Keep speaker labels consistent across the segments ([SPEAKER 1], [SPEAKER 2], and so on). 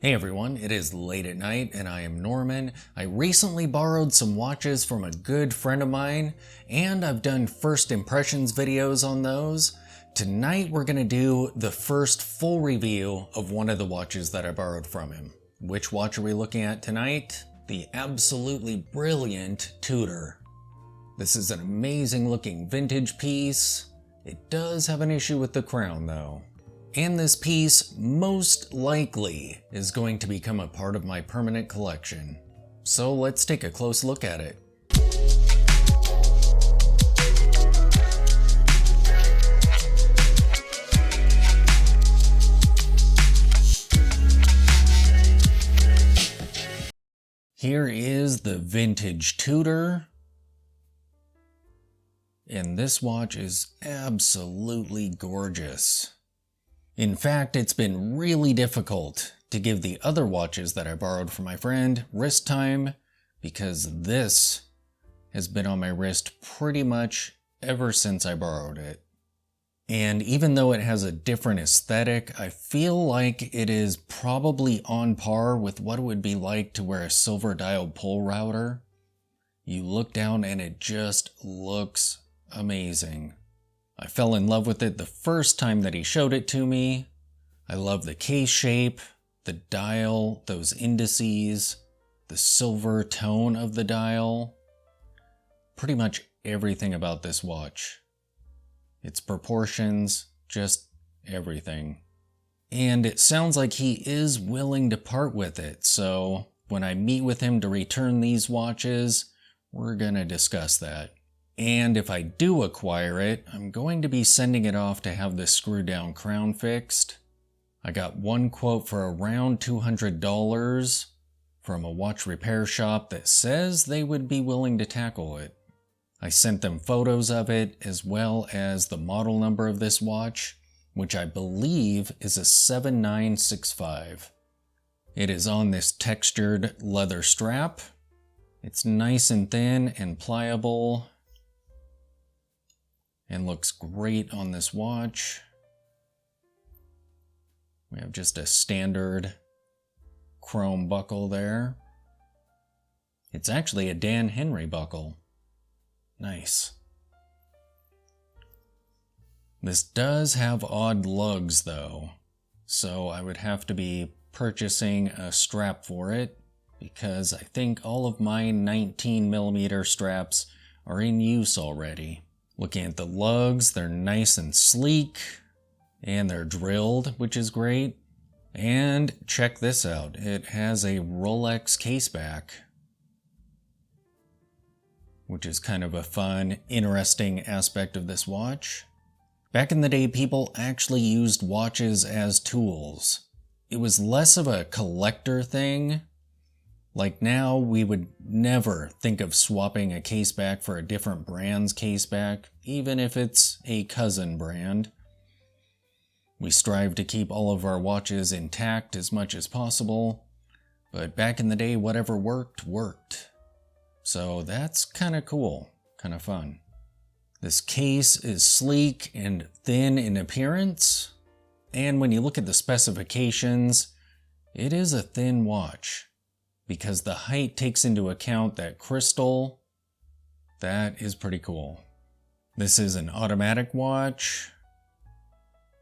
[SPEAKER 1] Hey everyone, it is late at night and I am Norman. I recently borrowed some watches from a good friend of mine and I've done first impressions videos on those. Tonight we're going to do the first full review of one of the watches that I borrowed from him. Which watch are we looking at tonight? The absolutely brilliant Tudor. This is an amazing looking vintage piece. It does have an issue with the crown though. And this piece most likely is going to become a part of my permanent collection. So let's take a close look at it. Here is the vintage Tudor. And this watch is absolutely gorgeous. In fact, it's been really difficult to give the other watches that I borrowed from my friend wrist time because this has been on my wrist pretty much ever since I borrowed it. And even though it has a different aesthetic, I feel like it is probably on par with what it would be like to wear a silver dialed pull router. You look down and it just looks amazing. I fell in love with it the first time that he showed it to me. I love the case shape, the dial, those indices, the silver tone of the dial. Pretty much everything about this watch. Its proportions, just everything. And it sounds like he is willing to part with it, so when I meet with him to return these watches, we're gonna discuss that. And if I do acquire it, I'm going to be sending it off to have this screw down crown fixed. I got one quote for around $200 from a watch repair shop that says they would be willing to tackle it. I sent them photos of it as well as the model number of this watch, which I believe is a 7965. It is on this textured leather strap. It's nice and thin and pliable. And looks great on this watch. We have just a standard chrome buckle there. It's actually a Dan Henry buckle. Nice. This does have odd lugs though, so I would have to be purchasing a strap for it because I think all of my 19mm straps are in use already. Looking at the lugs, they're nice and sleek, and they're drilled, which is great. And check this out, it has a Rolex caseback, which is kind of a fun, interesting aspect of this watch. Back in the day, people actually used watches as tools. It was less of a collector thing. Like now, we would never think of swapping a caseback for a different brand's caseback, even if it's a cousin brand. We strive to keep all of our watches intact as much as possible, but back in the day, whatever worked, worked. So that's kind of cool, kind of fun. This case is sleek and thin in appearance, and when you look at the specifications, it is a thin watch. Because the height takes into account that crystal. That is pretty cool. This is an automatic watch.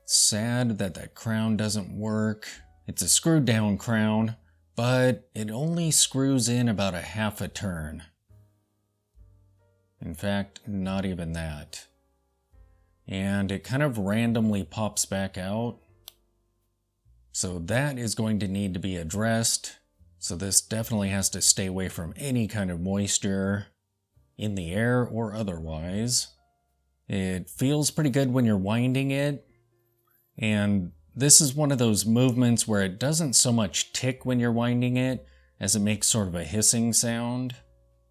[SPEAKER 1] Sad that that crown doesn't work. It's a screwed down crown, but it only screws in about a half a turn. In fact, not even that. And it kind of randomly pops back out. So that is going to need to be addressed. So this definitely has to stay away from any kind of moisture in the air or otherwise. It feels pretty good when you're winding it. And this is one of those movements where it doesn't so much tick when you're winding it as it makes sort of a hissing sound.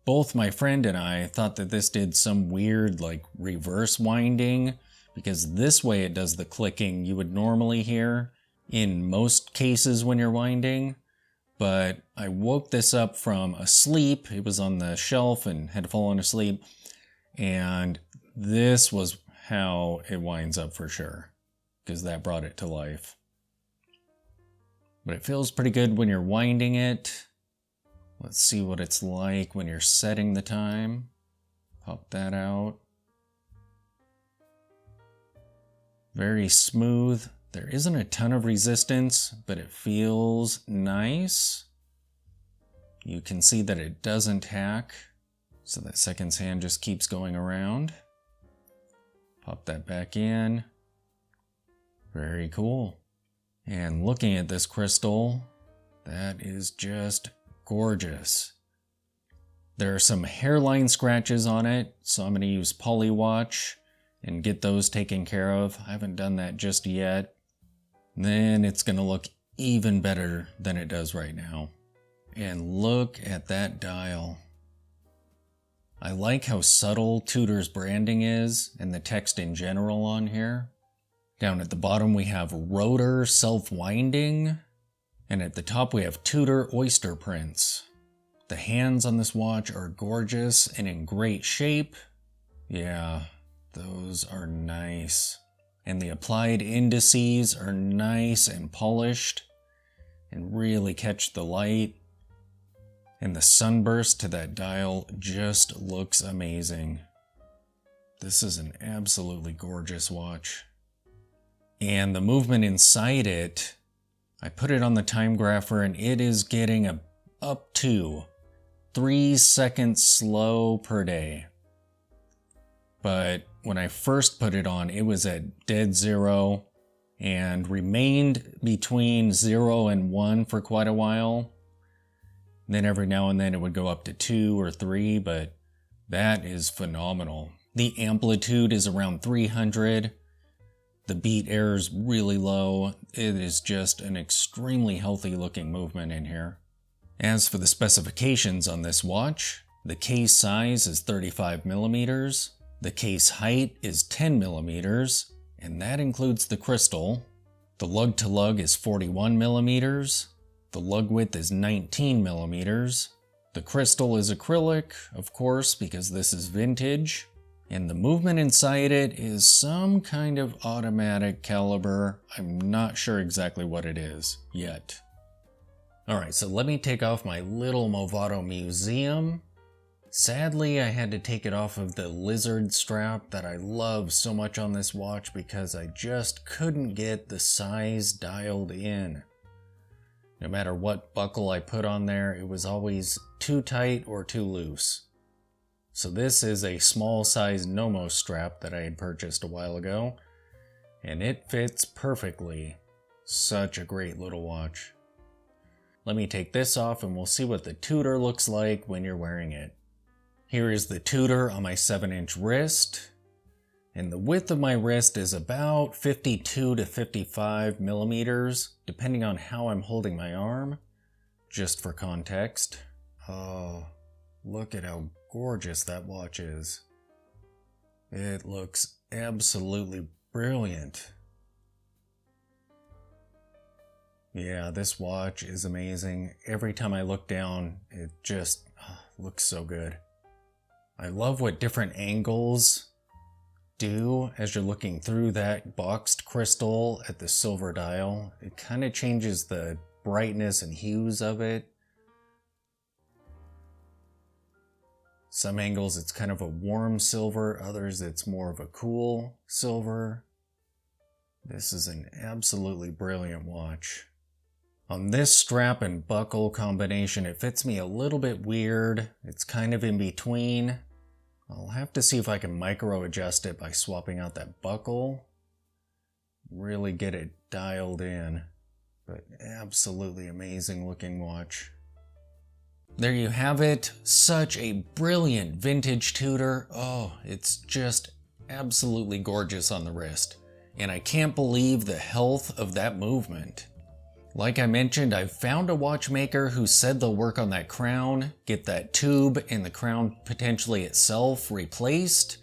[SPEAKER 1] Both my friend and I thought that this did some weird like reverse winding because this way it does the clicking you would normally hear in most cases when you're winding. But I woke this up from a sleep. It was on the shelf and had fallen asleep. And this was how it winds up for sure, because that brought it to life. but it feels pretty good when you're winding it. Let's see what it's like when you're setting the time. Pop that out. Very smooth. There isn't a ton of resistance, but it feels nice. You can see that it doesn't hack, so that seconds hand just keeps going around. Pop that back in. Very cool. And looking at this crystal, that is just gorgeous. There are some hairline scratches on it, so I'm going to use Polywatch and get those taken care of. I haven't done that just yet. Then it's going to look even better than it does right now. And look at that dial. I like how subtle Tudor's branding is and the text in general on here. Down at the bottom we have rotor self-winding, and at the top we have Tudor oyster prints. The hands on this watch are gorgeous and in great shape. Yeah, those are nice. And the applied indices are nice and polished and really catch the light. And the sunburst to that dial just looks amazing. This is an absolutely gorgeous watch. And the movement inside it, I put it on the time grapher and it is getting up to 3 seconds slow per day. But when I first put it on, it was at dead zero and remained between 0 and 1 for quite a while. Then every now and then it would go up to 2 or 3, but that is phenomenal. The amplitude is around 300. The beat error is really low. It is just an extremely healthy looking movement in here. As for the specifications on this watch, the case size is 35 millimeters. The case height is 10 millimeters, and that includes the crystal. The lug to lug is 41 millimeters. The lug width is 19 millimeters. The crystal is acrylic, of course, because this is vintage. And the movement inside it is some kind of automatic caliber. I'm not sure exactly what it is yet. Alright, so let me take off my little Movado Museum. Sadly, I had to take it off of the lizard strap that I love so much on this watch because I just couldn't get the size dialed in. No matter what buckle I put on there, it was always too tight or too loose. So this is a small size Nomos strap that I had purchased a while ago, and it fits perfectly. Such a great little watch. Let me take this off and we'll see what the Tudor looks like when you're wearing it. Here is the Tudor on my 7-inch wrist, and the width of my wrist is about 52 to 55 millimeters, depending on how I'm holding my arm, just for context. Oh, look at how gorgeous that watch is. It looks absolutely brilliant. Yeah, this watch is amazing. Every time I look down, it just looks so good. I love what different angles do as you're looking through that boxed crystal at the silver dial. It kind of changes the brightness and hues of it. Some angles it's kind of a warm silver, others it's more of a cool silver. This is an absolutely brilliant watch. On this strap and buckle combination, it fits me a little bit weird. It's kind of in between. I'll have to see if I can micro adjust it by swapping out that buckle. Really get it dialed in. But absolutely amazing looking watch. There you have it. Such a brilliant vintage Tudor. Oh, it's just absolutely gorgeous on the wrist. And I can't believe the health of that movement. Like I mentioned, I've found a watchmaker who said they'll work on that crown, get that tube and the crown potentially itself replaced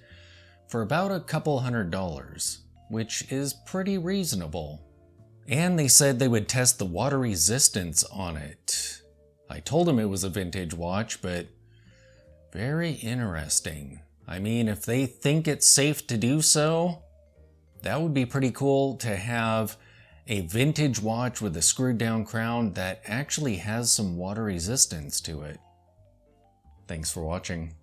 [SPEAKER 1] for about a couple $100, which is pretty reasonable. And they said they would test the water resistance on it. I told them it was a vintage watch, but very interesting. I mean, if they think it's safe to do so, that would be pretty cool to have a vintage watch with a screwed down crown that actually has some water resistance to it. Thanks for watching.